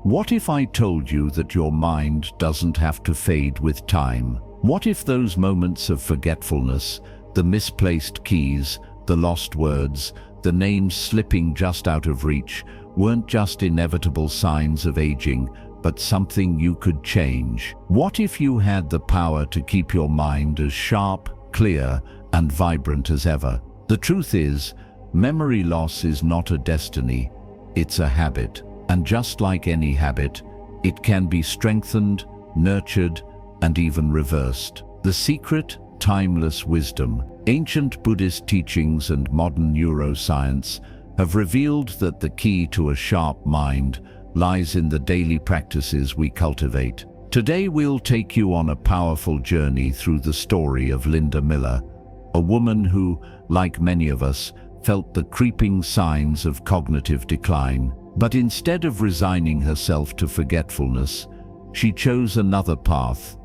What if I told you that your mind doesn't have to fade with time? What if those moments of forgetfulness, the misplaced keys, the lost words, the names slipping just out of reach, weren't just inevitable signs of aging, but something you could change? What if you had the power to keep your mind as sharp, clear, and vibrant as ever? The truth is, memory loss is not a destiny, it's a habit. And just like any habit, it can be strengthened, nurtured, and even reversed. The secret, timeless wisdom. Ancient Buddhist teachings and modern neuroscience have revealed that the key to a sharp mind lies in the daily practices we cultivate. Today we'll take you on a powerful journey through the story of Linda Miller, a woman who, like many of us, felt the creeping signs of cognitive decline. But instead of resigning herself to forgetfulness, she chose another path,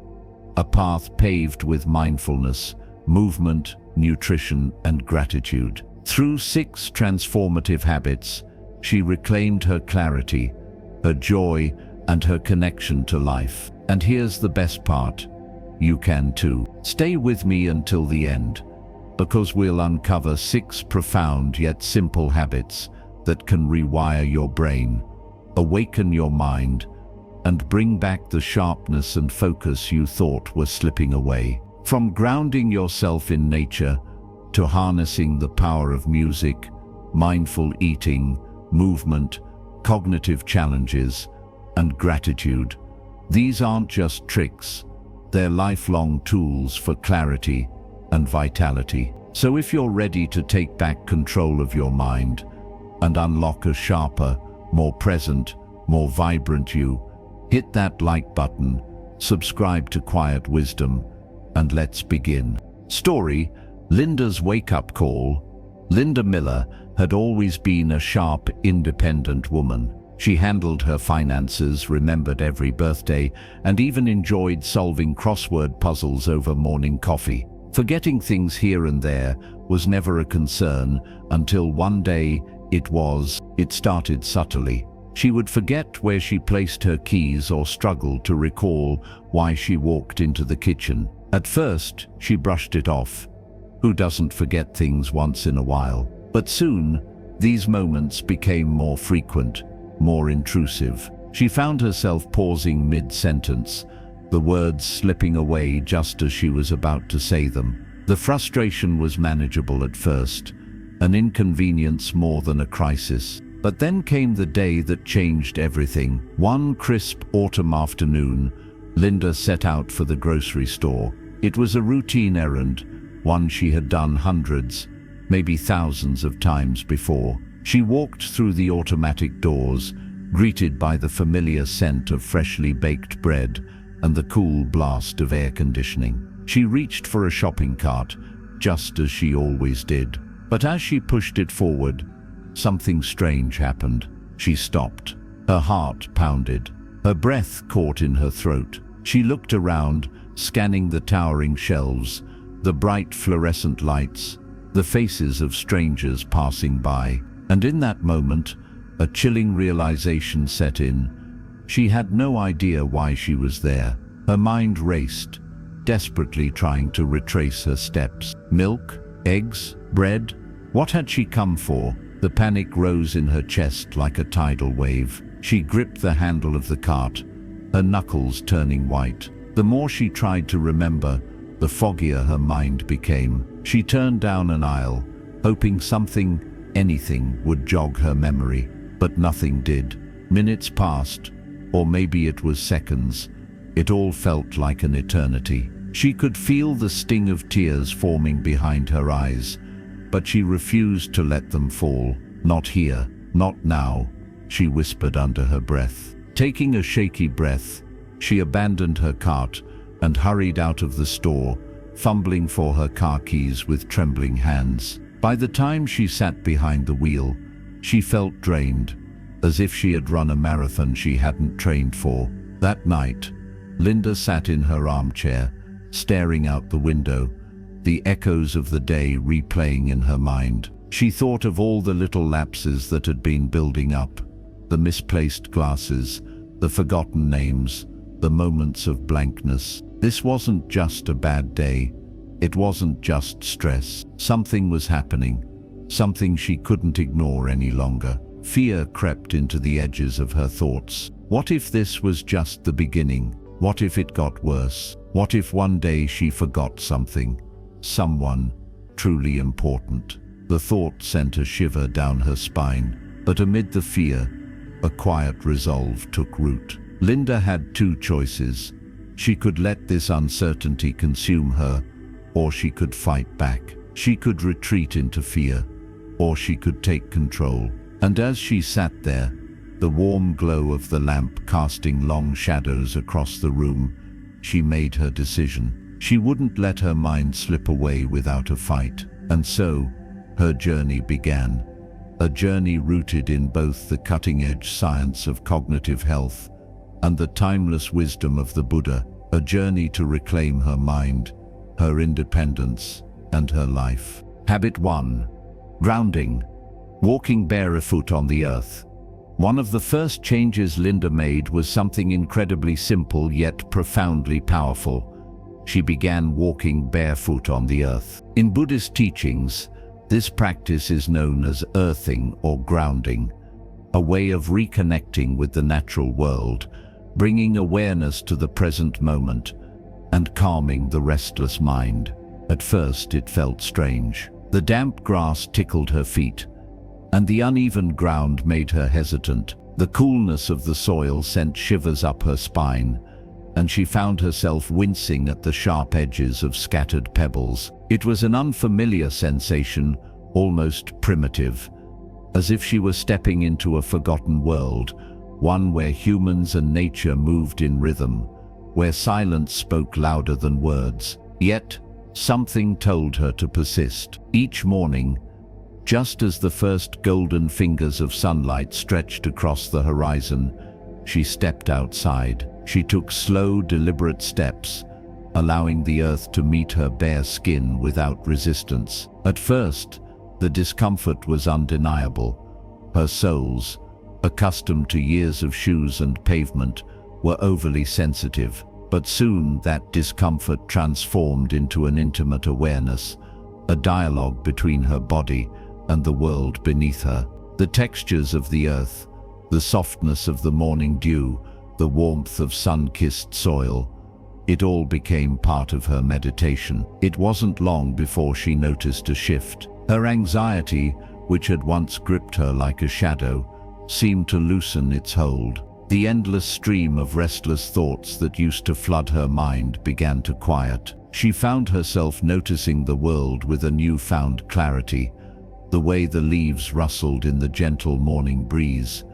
a path paved with mindfulness, movement, nutrition, and gratitude. Through 6 transformative habits, she reclaimed her clarity, her joy, and her connection to life. And here's the best part, you can too. Stay with me until the end, because we'll uncover 6 profound yet simple habits that can rewire your brain, awaken your mind, and bring back the sharpness and focus you thought were slipping away. From grounding yourself in nature to harnessing the power of music, mindful eating, movement, cognitive challenges, and gratitude, these aren't just tricks, they're lifelong tools for clarity and vitality. So if you're ready to take back control of your mind and unlock a sharper, more present, more vibrant you, hit that like button, subscribe to Quiet Wisdom, and let's begin. Story: Linda's wake-up call. Linda Miller had always been a sharp, independent woman. She handled her finances, remembered every birthday, and even enjoyed solving crossword puzzles over morning coffee. Forgetting things here and there was never a concern until one day it started subtly. She would forget where she placed her keys or struggle to recall why she walked into the kitchen. At first, she brushed it off. Who doesn't forget things once in a while? But soon, these moments became more frequent, more intrusive. She found herself pausing mid-sentence, the words slipping away just as she was about to say them. The frustration was manageable at first, an inconvenience more than a crisis. But then came the day that changed everything. One crisp autumn afternoon, Linda set out for the grocery store. It was a routine errand, one she had done hundreds, maybe thousands of times before. She walked through the automatic doors, greeted by the familiar scent of freshly baked bread and the cool blast of air conditioning. She reached for a shopping cart, just as she always did. But as she pushed it forward, something strange happened. She stopped. Her heart pounded. Her breath caught in her throat. She looked around, scanning the towering shelves, the bright fluorescent lights, the faces of strangers passing by. And in that moment, a chilling realization set in. She had no idea why she was there. Her mind raced, desperately trying to retrace her steps. Milk? Eggs? Bread? What had she come for? The panic rose in her chest like a tidal wave. She gripped the handle of the cart, her knuckles turning white. The more she tried to remember, the foggier her mind became. She turned down an aisle, hoping something, anything, would jog her memory. But nothing did. Minutes passed, or maybe it was seconds. It all felt like an eternity. She could feel the sting of tears forming behind her eyes, but she refused to let them fall. Not here, not now, she whispered under her breath. Taking a shaky breath, she abandoned her cart and hurried out of the store, fumbling for her car keys with trembling hands. By the time she sat behind the wheel, she felt drained, as if she had run a marathon she hadn't trained for. That night, Linda sat in her armchair, staring out the window, the echoes of the day replaying in her mind. She thought of all the little lapses that had been building up, the misplaced glasses, the forgotten names, the moments of blankness. This wasn't just a bad day. It wasn't just stress. Something was happening, something she couldn't ignore any longer. Fear crept into the edges of her thoughts. What if this was just the beginning? What if it got worse? What if one day she forgot something? Someone truly important. The thought sent a shiver down her spine, but amid the fear, a quiet resolve took root. Linda had two choices. She could let this uncertainty consume her, or she could fight back. She could retreat into fear, or she could take control. And as she sat there, the warm glow of the lamp casting long shadows across the room, she made her decision. She wouldn't let her mind slip away without a fight. And so, her journey began. A journey rooted in both the cutting-edge science of cognitive health and the timeless wisdom of the Buddha. A journey to reclaim her mind, her independence, and her life. Habit 1. Grounding. Walking barefoot on the earth. One of the first changes Linda made was something incredibly simple yet profoundly powerful. She began walking barefoot on the earth. In Buddhist teachings, this practice is known as earthing or grounding, a way of reconnecting with the natural world, bringing awareness to the present moment, and calming the restless mind. At first it felt strange. The damp grass tickled her feet, and the uneven ground made her hesitant. The coolness of the soil sent shivers up her spine, and she found herself wincing at the sharp edges of scattered pebbles. It was an unfamiliar sensation, almost primitive, as if she were stepping into a forgotten world, one where humans and nature moved in rhythm, where silence spoke louder than words. Yet, something told her to persist. Each morning, just as the first golden fingers of sunlight stretched across the horizon, she stepped outside. She took slow, deliberate steps, allowing the earth to meet her bare skin without resistance. At first, the discomfort was undeniable. Her soles, accustomed to years of shoes and pavement, were overly sensitive. But soon that discomfort transformed into an intimate awareness, a dialogue between her body and the world beneath her. The textures of the earth, the softness of the morning dew, the warmth of sun-kissed soil, it all became part of her meditation. It wasn't long before she noticed a shift. Her anxiety, which had once gripped her like a shadow, seemed to loosen its hold. The endless stream of restless thoughts that used to flood her mind began to quiet. She found herself noticing the world with a newfound clarity, the way the leaves rustled in the gentle morning breeze,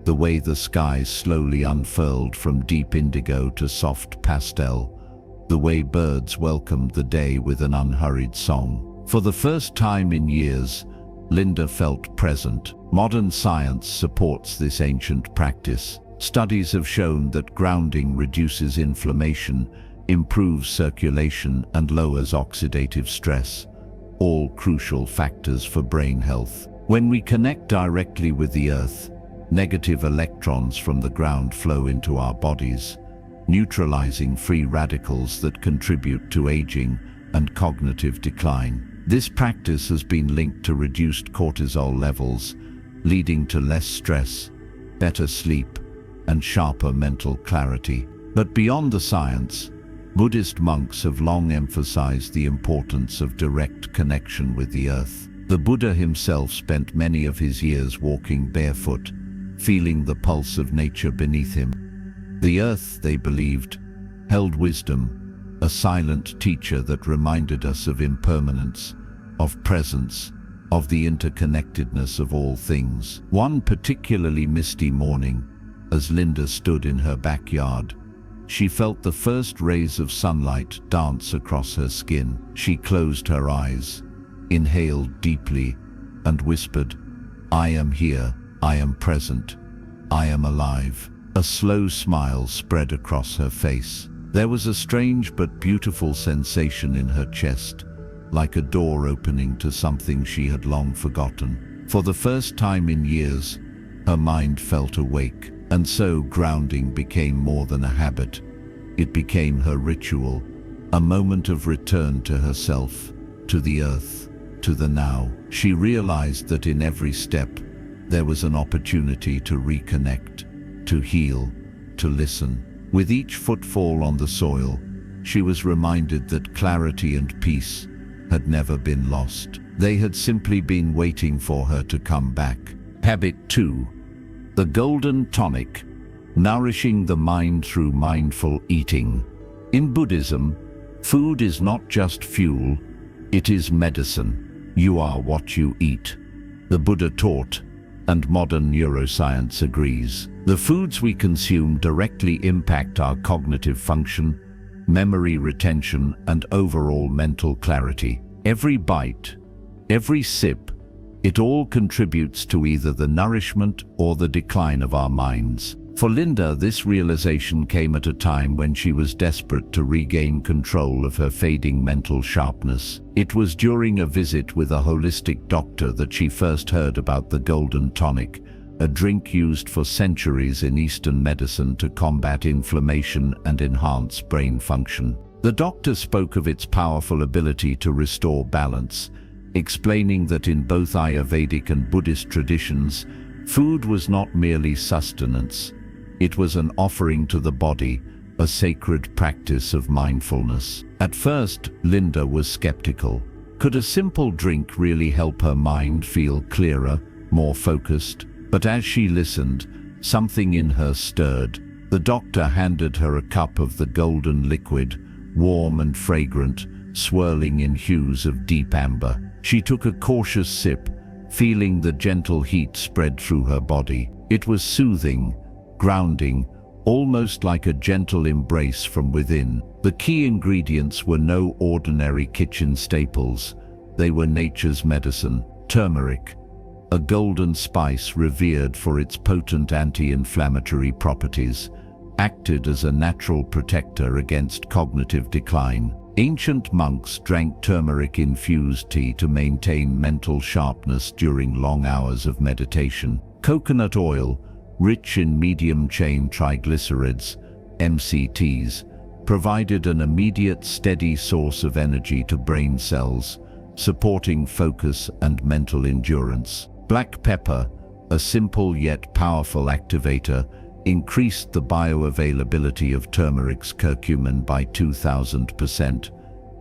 the way the skies slowly unfurled from deep indigo to soft pastel, the way birds welcomed the day with an unhurried song. For the first time in years, Linda felt present. Modern science supports this ancient practice. Studies have shown that grounding reduces inflammation, improves circulation, and lowers oxidative stress, all crucial factors for brain health. When we connect directly with the earth, negative electrons from the ground flow into our bodies, neutralizing free radicals that contribute to aging and cognitive decline. This practice has been linked to reduced cortisol levels, leading to less stress, better sleep, and sharper mental clarity. But beyond the science, Buddhist monks have long emphasized the importance of direct connection with the earth. The Buddha himself spent many of his years walking barefoot, feeling the pulse of nature beneath him. The earth, they believed, held wisdom, a silent teacher that reminded us of impermanence, of presence, of the interconnectedness of all things. One particularly misty morning, as Linda stood in her backyard, she felt the first rays of sunlight dance across her skin. She closed her eyes, inhaled deeply, and whispered, "I am here, I am present, I am alive." A slow smile spread across her face. There was a strange but beautiful sensation in her chest, like a door opening to something she had long forgotten. For the first time in years, her mind felt awake. And so grounding became more than a habit. It became her ritual, a moment of return to herself, to the earth, to the now. She realized that in every step, there was an opportunity to reconnect, to heal, to listen. With each footfall on the soil, she was reminded that clarity and peace had never been lost. They had simply been waiting for her to come back. Habit 2. The golden tonic, nourishing the mind through mindful eating. In Buddhism, food is not just fuel, it is medicine. You are what you eat. The Buddha taught, and modern neuroscience agrees. The foods we consume directly impact our cognitive function, memory retention, and overall mental clarity. Every bite, every sip, it all contributes to either the nourishment or the decline of our minds. For Linda, this realization came at a time when she was desperate to regain control of her fading mental sharpness. It was during a visit with a holistic doctor that she first heard about the golden tonic, a drink used for centuries in Eastern medicine to combat inflammation and enhance brain function. The doctor spoke of its powerful ability to restore balance, explaining that in both Ayurvedic and Buddhist traditions, food was not merely sustenance. It was an offering to the body, a sacred practice of mindfulness. At first, Linda was skeptical. Could a simple drink really help her mind feel clearer, more focused? But as she listened, something in her stirred. The doctor handed her a cup of the golden liquid, warm and fragrant, swirling in hues of deep amber. She took a cautious sip, feeling the gentle heat spread through her body. It was soothing, grounding, almost like a gentle embrace from within. The key ingredients were no ordinary kitchen staples. They were nature's medicine, turmeric, a golden spice revered for its potent anti-inflammatory properties, acted as a natural protector against cognitive decline. Ancient monks drank turmeric-infused tea to maintain mental sharpness during long hours of meditation. Coconut oil, rich in medium-chain triglycerides, MCTs, provided an immediate steady source of energy to brain cells, supporting focus and mental endurance. Black pepper, a simple yet powerful activator, increased the bioavailability of turmeric's curcumin by 2,000%,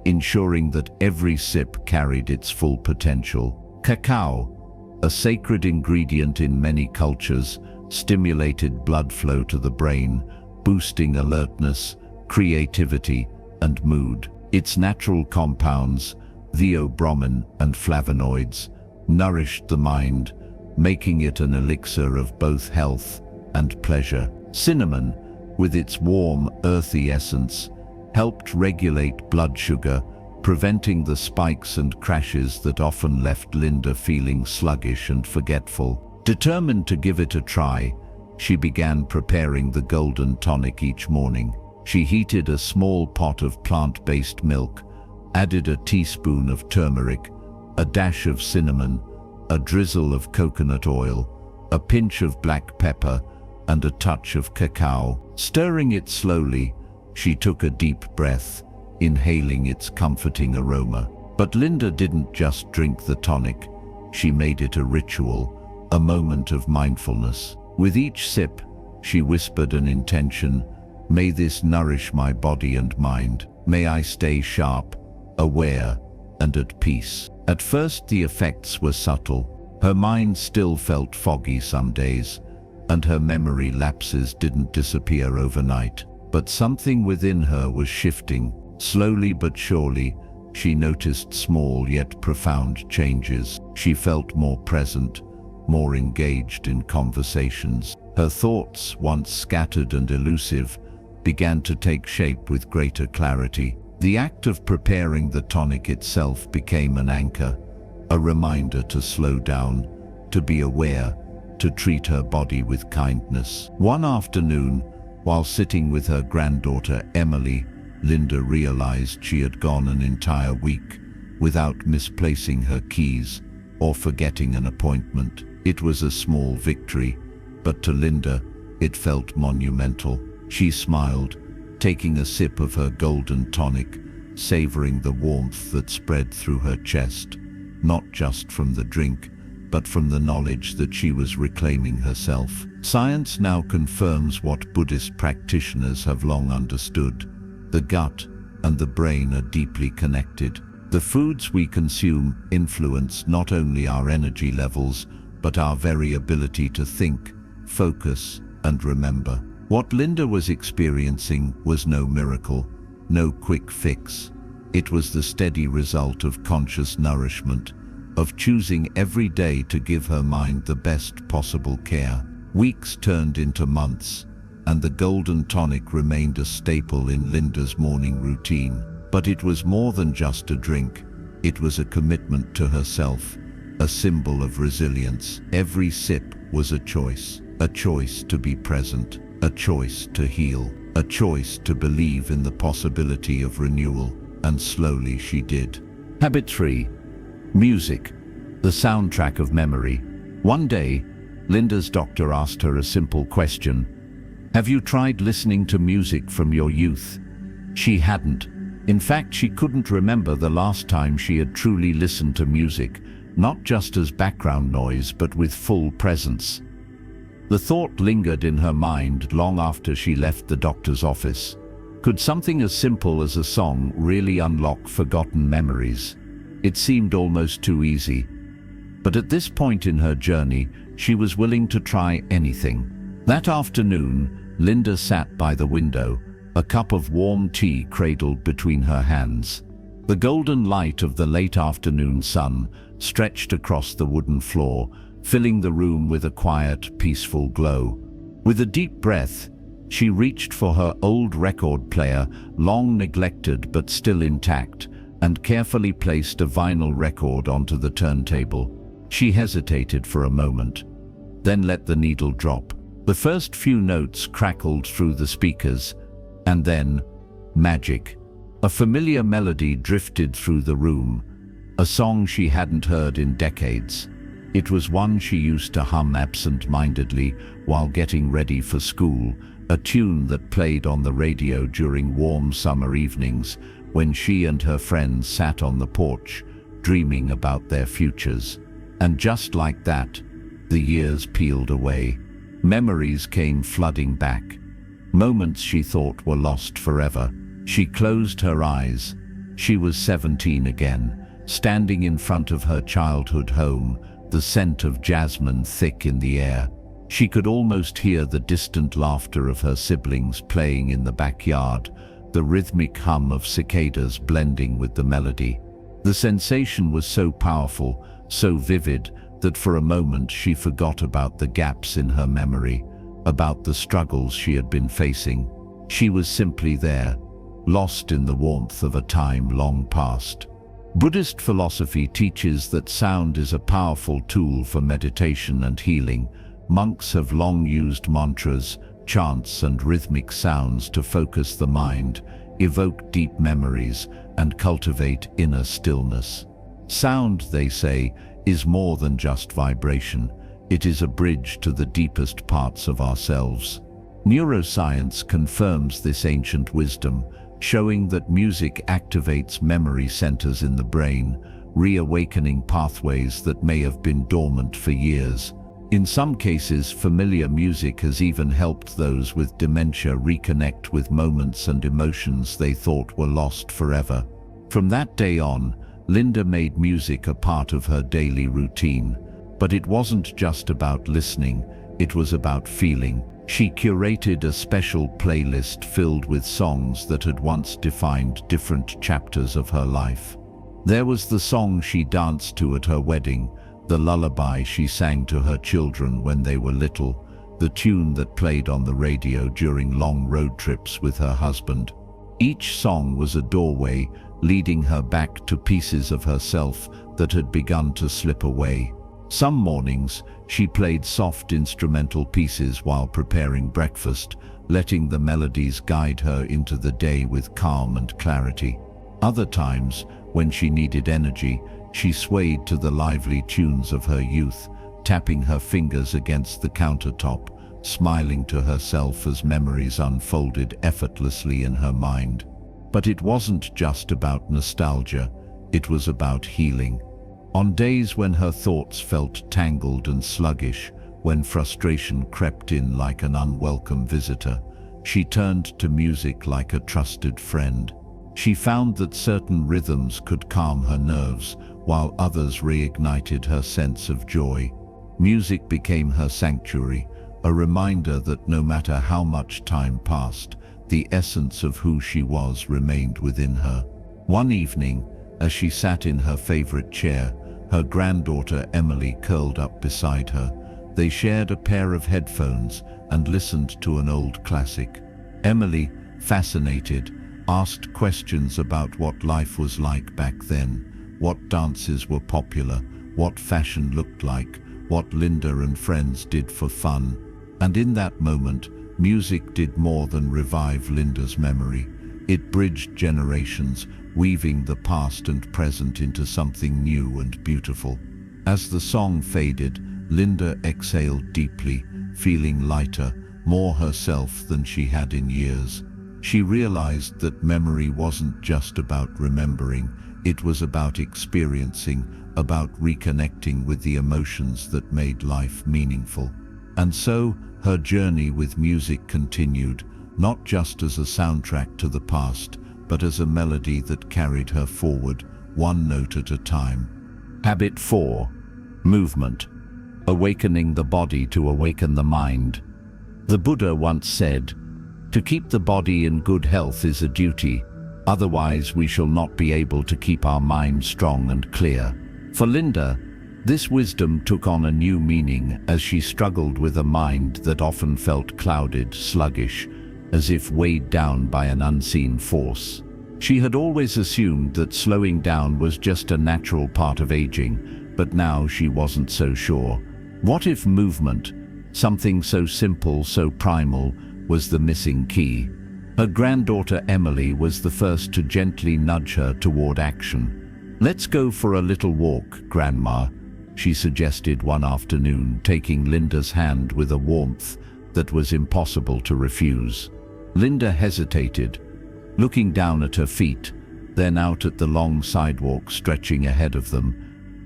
ensuring that every sip carried its full potential. Cacao, a sacred ingredient in many cultures, stimulated blood flow to the brain, boosting alertness, creativity, and mood. Its natural compounds, theobromine and flavonoids, nourished the mind, making it an elixir of both health and pleasure. Cinnamon, with its warm, earthy essence, helped regulate blood sugar, preventing the spikes and crashes that often left Linda feeling sluggish and forgetful. Determined to give it a try, she began preparing the golden tonic each morning. She heated a small pot of plant-based milk, added a teaspoon of turmeric, a dash of cinnamon, a drizzle of coconut oil, a pinch of black pepper, and a touch of cacao. Stirring it slowly, she took a deep breath, inhaling its comforting aroma. But Linda didn't just drink the tonic. She made it a ritual, a moment of mindfulness. With each sip, she whispered an intention: "May this nourish my body and mind. May I stay sharp, aware, and at peace." At first, the effects were subtle. Her mind still felt foggy some days, and her memory lapses didn't disappear overnight. But something within her was shifting. Slowly but surely, she noticed small yet profound changes. She felt more present, more engaged in conversations. Her thoughts, once scattered and elusive, began to take shape with greater clarity. The act of preparing the tonic itself became an anchor, a reminder to slow down, to be aware, to treat her body with kindness. One afternoon, while sitting with her granddaughter Emily, Linda realized she had gone an entire week without misplacing her keys or forgetting an appointment. It was a small victory, but to Linda, It felt monumental. She smiled, taking a sip of her golden tonic, savoring the warmth that spread through her chest, not just from the drink, but from the knowledge that she was reclaiming herself. Science now confirms what Buddhist practitioners have long understood. The gut and the brain are deeply connected. The foods we consume influence not only our energy levels, but our very ability to think, focus, and remember. What Linda was experiencing was no miracle, no quick fix. It was the steady result of conscious nourishment, of choosing every day to give her mind the best possible care. Weeks turned into months, and the golden tonic remained a staple in Linda's morning routine. But it was more than just a drink. It was a commitment to herself, a symbol of resilience. Every sip was a choice to be present, a choice to heal, a choice to believe in the possibility of renewal, and slowly she did. Habit 3. Music, the soundtrack of memory. One day, Linda's doctor asked her a simple question. Have you tried listening to music from your youth? She hadn't. In fact, she couldn't remember the last time she had truly listened to music, not just as background noise, but with full presence. The thought lingered in her mind long after she left the doctor's office. Could something as simple as a song really unlock forgotten memories? It seemed almost too easy. But at this point in her journey, she was willing to try anything. That afternoon, Linda sat by the window, a cup of warm tea cradled between her hands. The golden light of the late afternoon sun stretched across the wooden floor, filling the room with a quiet, peaceful glow. With a deep breath, she reached for her old record player, long neglected but still intact, and carefully placed a vinyl record onto the turntable. She hesitated for a moment, then let the needle drop. The first few notes crackled through the speakers, and then, magic. A familiar melody drifted through the room, a song she hadn't heard in decades. It was one she used to hum absent-mindedly while getting ready for school, a tune that played on the radio during warm summer evenings when she and her friends sat on the porch, dreaming about their futures. And just like that, the years peeled away. Memories came flooding back. Moments she thought were lost forever. She closed her eyes. She was 17 again, standing in front of her childhood home, the scent of jasmine thick in the air. She could almost hear the distant laughter of her siblings playing in the backyard, the rhythmic hum of cicadas blending with the melody. The sensation was so powerful, so vivid, that for a moment she forgot about the gaps in her memory, about the struggles she had been facing. She was simply there, lost in the warmth of a time long past. Buddhist philosophy teaches that sound is a powerful tool for meditation and healing. Monks have long used mantras, chants, and rhythmic sounds to focus the mind, evoke deep memories, and cultivate inner stillness. Sound, they say, is more than just vibration. It is a bridge to the deepest parts of ourselves. Neuroscience confirms this ancient wisdom, showing that music activates memory centers in the brain, reawakening pathways that may have been dormant for years. In some cases, familiar music has even helped those with dementia reconnect with moments and emotions they thought were lost forever. From that day on, Linda made music a part of her daily routine. But it wasn't just about listening, it was about feeling. She curated a special playlist filled with songs that had once defined different chapters of her life. There was the song she danced to at her wedding, the lullaby she sang to her children when they were little, the tune that played on the radio during long road trips with her husband. Each song was a doorway leading her back to pieces of herself that had begun to slip away. Some mornings, she played soft instrumental pieces while preparing breakfast, letting the melodies guide her into the day with calm and clarity. Other times, when she needed energy, she swayed to the lively tunes of her youth, tapping her fingers against the countertop, smiling to herself as memories unfolded effortlessly in her mind. But it wasn't just about nostalgia, it was about healing. On days when her thoughts felt tangled and sluggish, when frustration crept in like an unwelcome visitor, she turned to music like a trusted friend. She found that certain rhythms could calm her nerves, while others reignited her sense of joy. Music became her sanctuary, a reminder that no matter how much time passed, the essence of who she was remained within her. One evening, as she sat in her favorite chair, her granddaughter Emily curled up beside her. They shared a pair of headphones and listened to an old classic. Emily, fascinated, asked questions about what life was like back then, what dances were popular, what fashion looked like, what Linda and friends did for fun. And in that moment, music did more than revive Linda's memory. It bridged generations, weaving the past and present into something new and beautiful. As the song faded, Linda exhaled deeply, feeling lighter, more herself than she had in years. She realized that memory wasn't just about remembering, it was about experiencing, about reconnecting with the emotions that made life meaningful. And so, her journey with music continued, not just as a soundtrack to the past, but as a melody that carried her forward, one note at a time. Habit 4. Movement. Awakening the body to awaken the mind. The Buddha once said, "To keep the body in good health is a duty, otherwise we shall not be able to keep our mind strong and clear." For Linda, this wisdom took on a new meaning as she struggled with a mind that often felt clouded, sluggish, as if weighed down by an unseen force. She had always assumed that slowing down was just a natural part of aging, but now she wasn't so sure. What if movement, something so simple, so primal, was the missing key? Her granddaughter Emily was the first to gently nudge her toward action. "Let's go for a little walk, Grandma," she suggested one afternoon, taking Linda's hand with a warmth that was impossible to refuse. Linda hesitated, looking down at her feet, then out at the long sidewalk stretching ahead of them.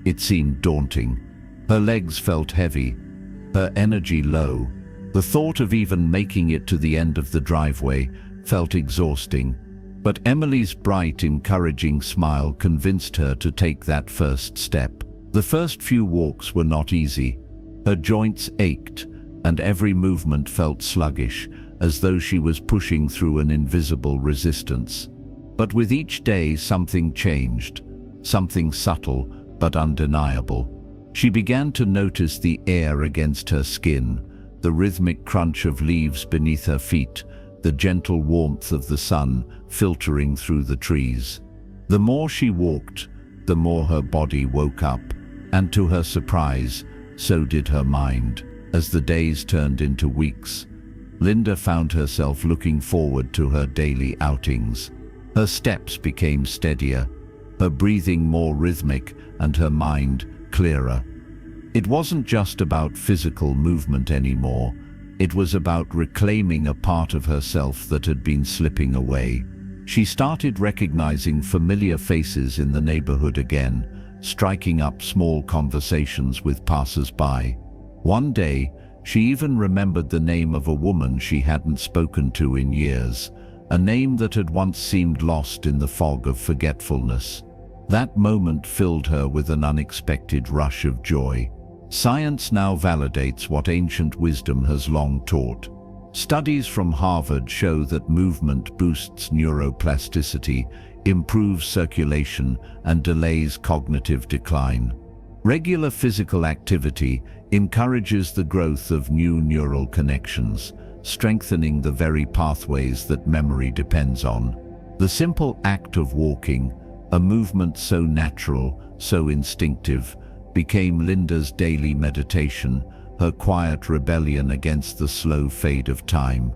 It seemed daunting. Her legs felt heavy, her energy low. The thought of even making it to the end of the driveway felt exhausting. But Emily's bright, encouraging smile convinced her to take that first step. The first few walks were not easy. Her joints ached, and every movement felt sluggish, as though she was pushing through an invisible resistance. But with each day something changed, something subtle but undeniable. She began to notice the air against her skin, the rhythmic crunch of leaves beneath her feet, the gentle warmth of the sun filtering through the trees. The more she walked, the more her body woke up, and to her surprise, so did her mind. As the days turned into weeks, Linda found herself looking forward to her daily outings. Her steps became steadier, her breathing more rhythmic, and her mind clearer. It wasn't just about physical movement anymore. It was about reclaiming a part of herself that had been slipping away. She started recognizing familiar faces in the neighborhood again, striking up small conversations with passers-by. One day, she even remembered the name of a woman she hadn't spoken to in years, a name that had once seemed lost in the fog of forgetfulness. That moment filled her with an unexpected rush of joy. Science now validates what ancient wisdom has long taught. Studies from Harvard show that movement boosts neuroplasticity, improves circulation, and delays cognitive decline. Regular physical activity encourages the growth of new neural connections, strengthening the very pathways that memory depends on. The simple act of walking, a movement so natural, so instinctive, became Linda's daily meditation, her quiet rebellion against the slow fade of time.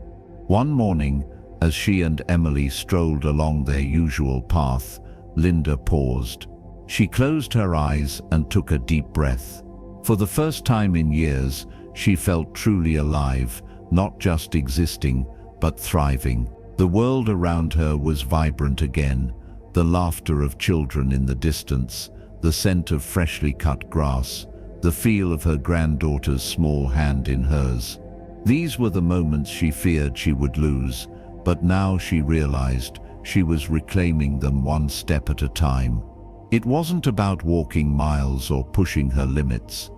One morning, as she and Emily strolled along their usual path, Linda paused. She closed her eyes and took a deep breath. For the first time in years, she felt truly alive, not just existing, but thriving. The world around her was vibrant again, the laughter of children in the distance, the scent of freshly cut grass, the feel of her granddaughter's small hand in hers. These were the moments she feared she would lose, but now she realized she was reclaiming them one step at a time. It wasn't about walking miles or pushing her limits.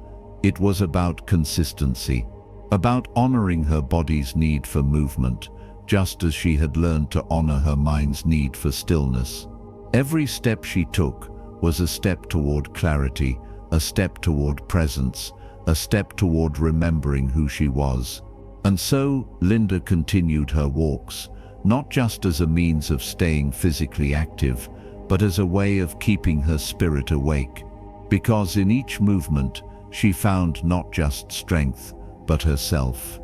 It was about consistency, about honoring her body's need for movement, just as she had learned to honor her mind's need for stillness. Every step she took was a step toward clarity, a step toward presence, a step toward remembering who she was. And so, Linda continued her walks, not just as a means of staying physically active, but as a way of keeping her spirit awake. Because in each movement, she found not just strength, but herself.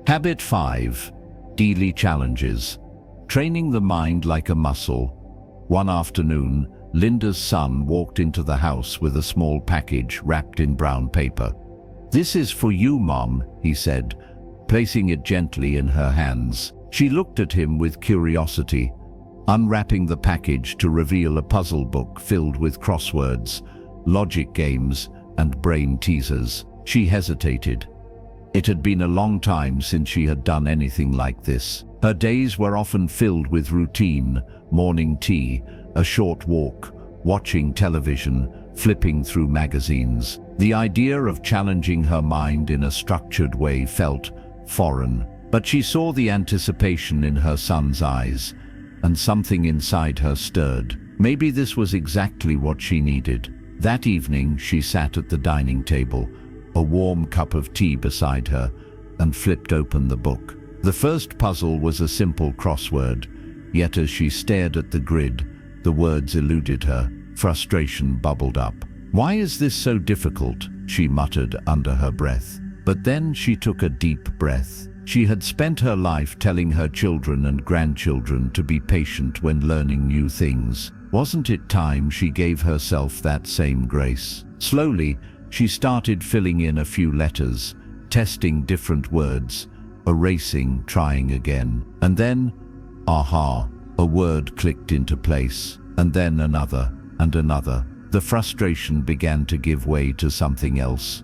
Habit 5. Daily challenges. Training the mind like a muscle. One afternoon, Linda's son walked into the house with a small package wrapped in brown paper. "This is for you, Mom," he said, placing it gently in her hands. She looked at him with curiosity, unwrapping the package to reveal a puzzle book filled with crosswords, logic games, and brain teasers. She hesitated. It had been a long time since she had done anything like this. Her days were often filled with routine: morning tea, a short walk, watching television, flipping through magazines. The idea of challenging her mind in a structured way felt foreign, but she saw the anticipation in her son's eyes, and something inside her stirred. Maybe this was exactly what she needed. That evening, she sat at the dining table, a warm cup of tea beside her, and flipped open the book. The first puzzle was a simple crossword, yet as she stared at the grid, the words eluded her. Frustration bubbled up. "Why is this so difficult?" she muttered under her breath. But then she took a deep breath. She had spent her life telling her children and grandchildren to be patient when learning new things. Wasn't it time she gave herself that same grace? Slowly, she started filling in a few letters, testing different words, erasing, trying again. And then, aha, a word clicked into place, and then another, and another. The frustration began to give way to something else: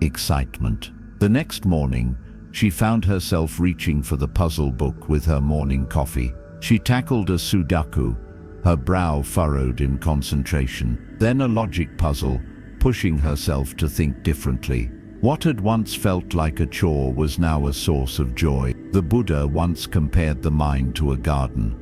excitement. The next morning, she found herself reaching for the puzzle book with her morning coffee. She tackled a Sudoku, her brow furrowed in concentration, then a logic puzzle, pushing herself to think differently. What had once felt like a chore was now a source of joy. The Buddha once compared the mind to a garden.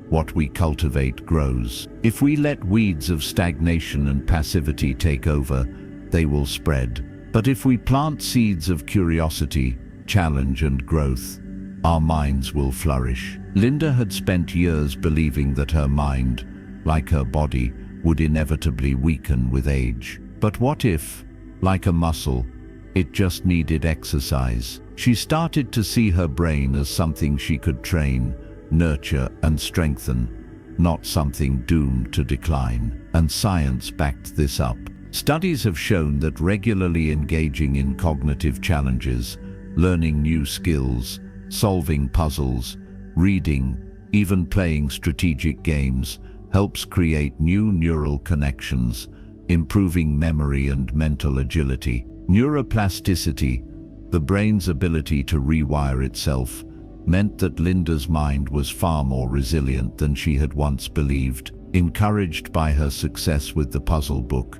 What we cultivate grows. If we let weeds of stagnation and passivity take over, they will spread. But if we plant seeds of curiosity, challenge, and growth, our minds will flourish. Linda had spent years believing that her mind, like her body, would inevitably weaken with age. But what if, like a muscle, it just needed exercise? She started to see her brain as something she could train, nurture, and strengthen, not something doomed to decline. And science backed this up. Studies have shown that regularly engaging in cognitive challenges, learning new skills, solving puzzles, reading, even playing strategic games, helps create new neural connections, improving memory and mental agility. Neuroplasticity, the brain's ability to rewire itself, meant that Linda's mind was far more resilient than she had once believed. Encouraged by her success with the puzzle book,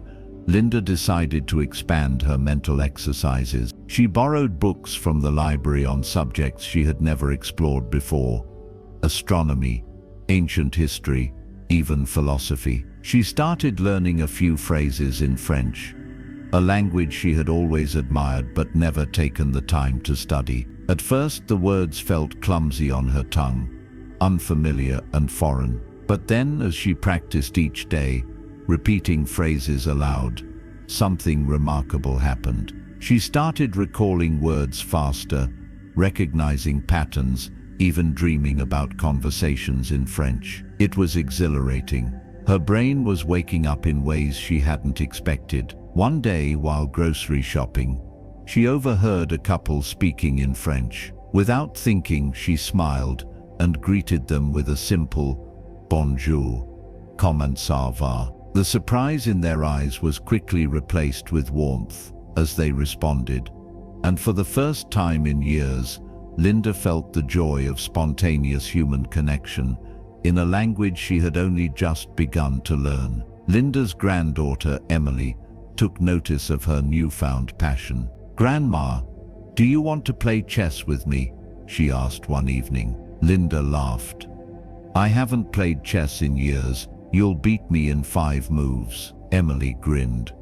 Linda decided to expand her mental exercises. She borrowed books from the library on subjects she had never explored before: astronomy, ancient history, even philosophy. She started learning a few phrases in French, a language she had always admired but never taken the time to study. At first, the words felt clumsy on her tongue, unfamiliar and foreign. But then, as she practiced each day, repeating phrases aloud, something remarkable happened. She started recalling words faster, recognizing patterns, even dreaming about conversations in French. It was exhilarating. Her brain was waking up in ways she hadn't expected. One day, while grocery shopping, she overheard a couple speaking in French. Without thinking, she smiled and greeted them with a simple bonjour, comment ça va. The surprise in their eyes was quickly replaced with warmth as they responded, and for the first time in years, Linda felt the joy of spontaneous human connection in a language she had only just begun to learn. Linda's granddaughter, Emily, took notice of her newfound passion. "Grandma, do you want to play chess with me?" she asked one evening. Linda laughed. "I haven't played chess in years. You'll beat me in 5 moves." Emily grinned.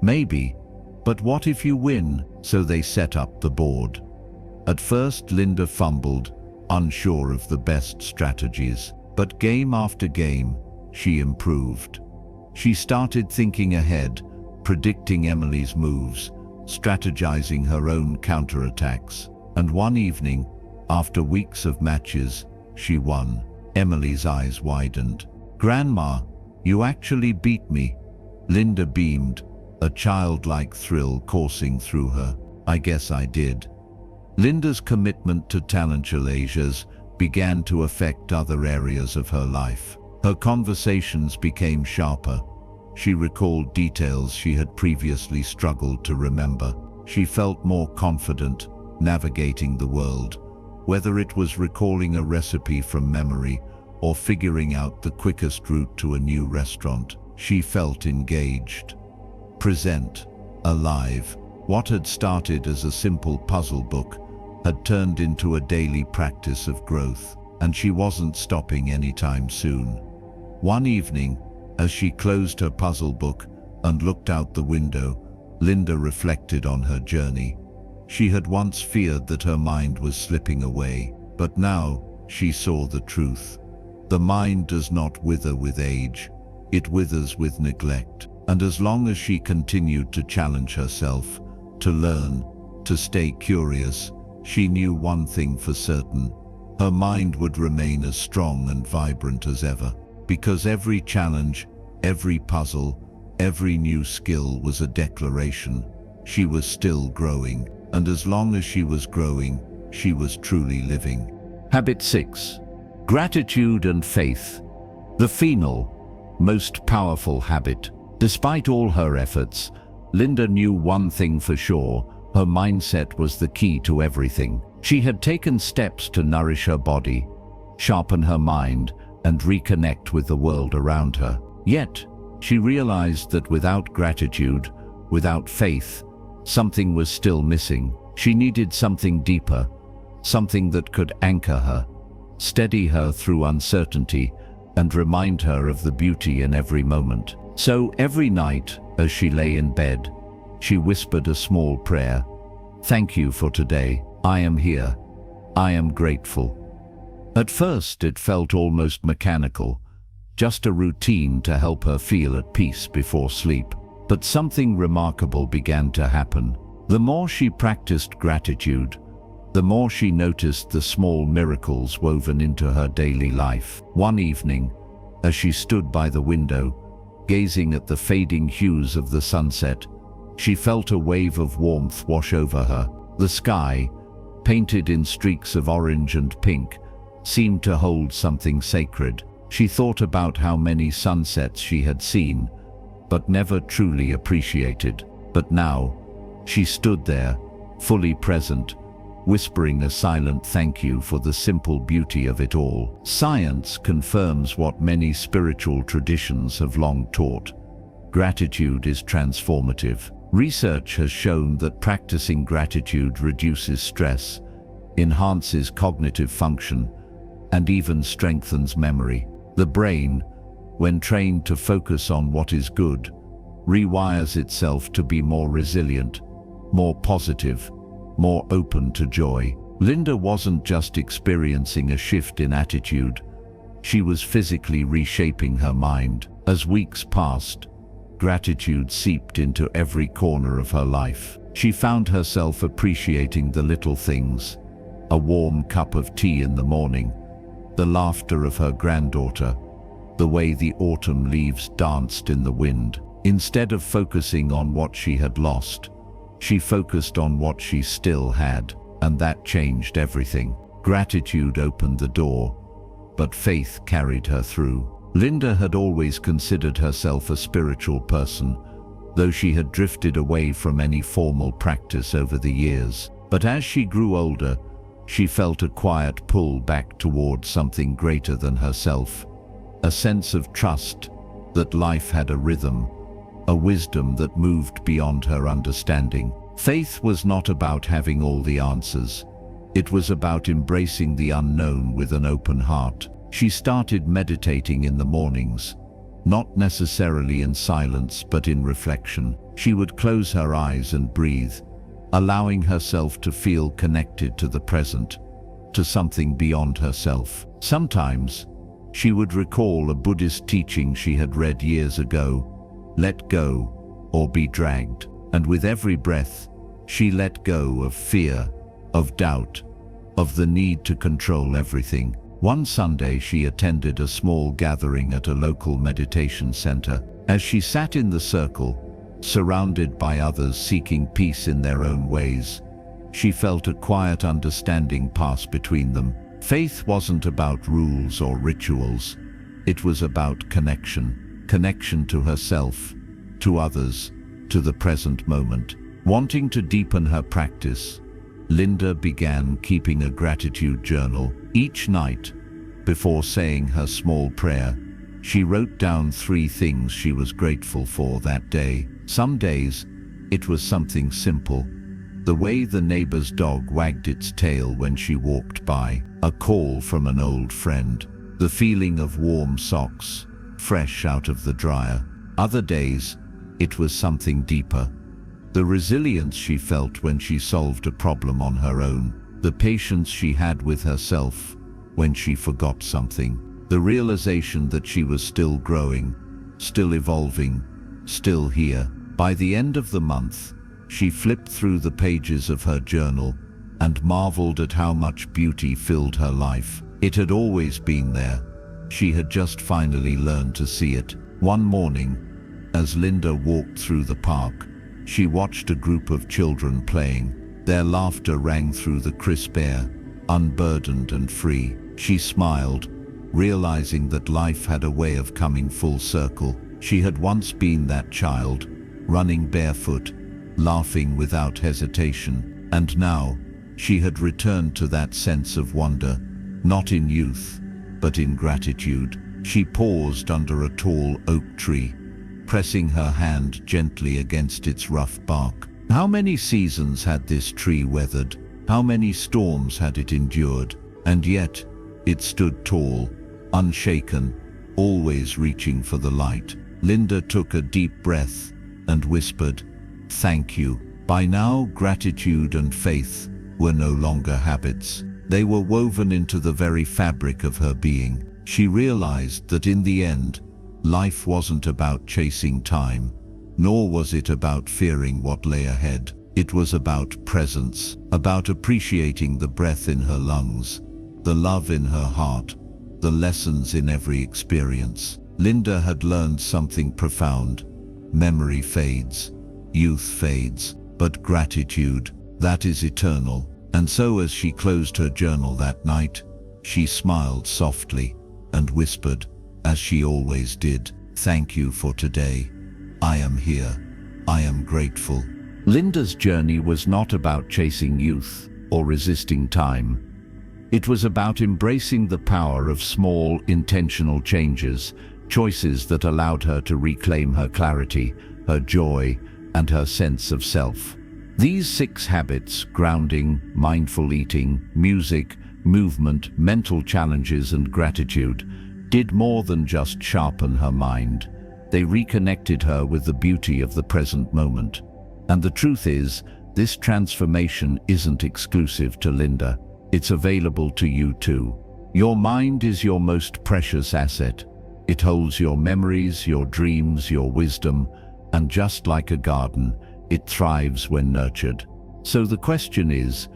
"Maybe, but what if you win?" So they set up the board. At first, Linda fumbled, unsure of the best strategies, but game after game, she improved. She started thinking ahead, predicting Emily's moves, strategizing her own counterattacks, and one evening, after weeks of matches, she won. Emily's eyes widened. "Grandma, you actually beat me." Linda beamed, a childlike thrill coursing through her. "I guess I did." Linda's commitment to talentualages began to affect other areas of her life. Her conversations became sharper. She recalled details she had previously struggled to remember. She felt more confident navigating the world, whether it was recalling a recipe from memory or figuring out the quickest route to a new restaurant. She felt engaged, present, alive. What had started as a simple puzzle book had turned into a daily practice of growth, and she wasn't stopping anytime soon. One evening, as she closed her puzzle book and looked out the window, Linda reflected on her journey. She had once feared that her mind was slipping away, but now she saw the truth. The mind does not wither with age, it withers with neglect. And as long as she continued to challenge herself, to learn, to stay curious, she knew one thing for certain: her mind would remain as strong and vibrant as ever. Because every challenge, every puzzle, every new skill was a declaration. She was still growing, and as long as she was growing, she was truly living. Habit 6. Gratitude and faith. The final, most powerful habit. Despite all her efforts, Linda knew one thing for sure: her mindset was the key to everything. She had taken steps to nourish her body, sharpen her mind, and reconnect with the world around her. Yet, she realized that without gratitude, without faith, something was still missing. She needed something deeper, something that could anchor her, steady her through uncertainty, and remind her of the beauty in every moment. So every night, as she lay in bed, she whispered a small prayer. "Thank you for today. I am here. I am grateful." At first, it felt almost mechanical, just a routine to help her feel at peace before sleep. But something remarkable began to happen. The more she practiced gratitude, the more she noticed the small miracles woven into her daily life. One evening, as she stood by the window, gazing at the fading hues of the sunset, she felt a wave of warmth wash over her. The sky, painted in streaks of orange and pink, seemed to hold something sacred. She thought about how many sunsets she had seen, but never truly appreciated. But now, she stood there, fully present, whispering a silent thank you for the simple beauty of it all. Science confirms what many spiritual traditions have long taught: gratitude is transformative. Research has shown that practicing gratitude reduces stress, enhances cognitive function, and even strengthens memory. The brain, when trained to focus on what is good, rewires itself to be more resilient, more positive, more open to joy. Linda wasn't just experiencing a shift in attitude, she was physically reshaping her mind. As weeks passed, gratitude seeped into every corner of her life. She found herself appreciating the little things: a warm cup of tea in the morning, the laughter of her granddaughter, the way the autumn leaves danced in the wind. Instead of focusing on what she had lost, she focused on what she still had. and that changed everything. Gratitude opened the door, but faith carried her through. Linda had always considered herself a spiritual person, though she had drifted away from any formal practice over the years. But as she grew older, she felt a quiet pull back towards something greater than herself, a sense of trust that life had a rhythm, a wisdom that moved beyond her understanding. Faith was not about having all the answers. It was about embracing the unknown with an open heart. She started meditating in the mornings, not necessarily in silence but in reflection. She would close her eyes and breathe, allowing herself to feel connected to the present, to something beyond herself. Sometimes, she would recall a Buddhist teaching she had read years ago: let go or be dragged. And with every breath, she let go of fear, of doubt, of the need to control everything. One Sunday, she attended a small gathering at a local meditation center. As she sat in the circle, surrounded by others seeking peace in their own ways, she felt a quiet understanding pass between them. Faith wasn't about rules or rituals. It was about connection. Connection to herself, to others, to the present moment. Wanting to deepen her practice, Linda began keeping a gratitude journal. Each night, before saying her small prayer, she wrote down 3 things she was grateful for that day. Some days, it was something simple: the way the neighbor's dog wagged its tail when she walked by, a call from an old friend, the feeling of warm socks, fresh out of the dryer. Other days, it was something deeper: the resilience she felt when she solved a problem on her own, the patience she had with herself when she forgot something, the realization that she was still growing, still evolving, still here. By the end of the month, she flipped through the pages of her journal and marveled at how much beauty filled her life. It had always been there. She had just finally learned to see it. One morning, as Linda walked through the park, she watched a group of children playing. Their laughter rang through the crisp air, unburdened and free. She smiled, realizing that life had a way of coming full circle. She had once been that child, running barefoot, laughing without hesitation, and now she had returned to that sense of wonder, not in youth, but in gratitude. She paused under a tall oak tree, pressing her hand gently against its rough bark. How many seasons had this tree weathered? How many storms had it endured? And yet, it stood tall, unshaken, always reaching for the light. Linda took a deep breath and whispered, "Thank you." By now, gratitude and faith were no longer habits. They were woven into the very fabric of her being. She realized that in the end, life wasn't about chasing time, nor was it about fearing what lay ahead. It was about presence, about appreciating the breath in her lungs, the love in her heart, the lessons in every experience. Linda had learned something profound. Memory fades, youth fades, but gratitude, that is eternal. And so as she closed her journal that night, she smiled softly and whispered, as she always did, "Thank you for today. I am here. I am grateful." Linda's journey was not about chasing youth or resisting time. It was about embracing the power of small, intentional changes, choices that allowed her to reclaim her clarity, her joy, and her sense of self. These 6 habits, grounding, mindful eating, music, movement, mental challenges, and gratitude, did more than just sharpen her mind. They reconnected her with the beauty of the present moment. And the truth is, this transformation isn't exclusive to Linda. It's available to you too. Your mind is your most precious asset. It holds your memories, your dreams, your wisdom, and just like a garden, it thrives when nurtured. So the question is,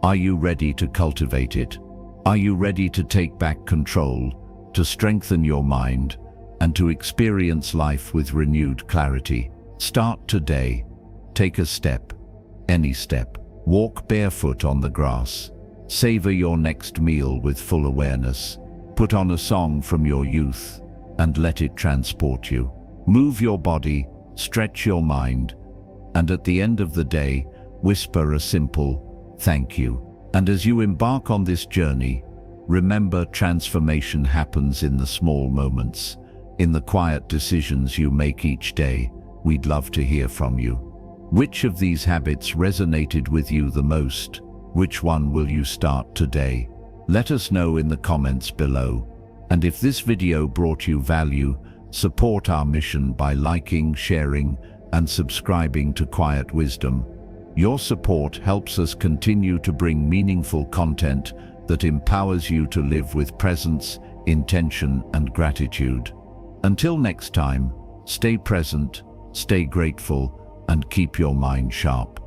are you ready to cultivate it? Are you ready to take back control, to strengthen your mind, and to experience life with renewed clarity? Start today. Take a step, any step. Walk barefoot on the grass. Savor your next meal with full awareness. Put on a song from your youth and let it transport you. Move your body, stretch your mind, and at the end of the day, whisper a simple thank you. And as you embark on this journey, remember, transformation happens in the small moments, in the quiet decisions you make each day. We'd love to hear from you. Which of these habits resonated with you the most? Which one will you start today? Let us know in the comments below. And if this video brought you value, support our mission by liking, sharing, and subscribing to Quiet Wisdom. Your support helps us continue to bring meaningful content that empowers you to live with presence, intention, and gratitude. Until next time, stay present, stay grateful, and keep your mind sharp.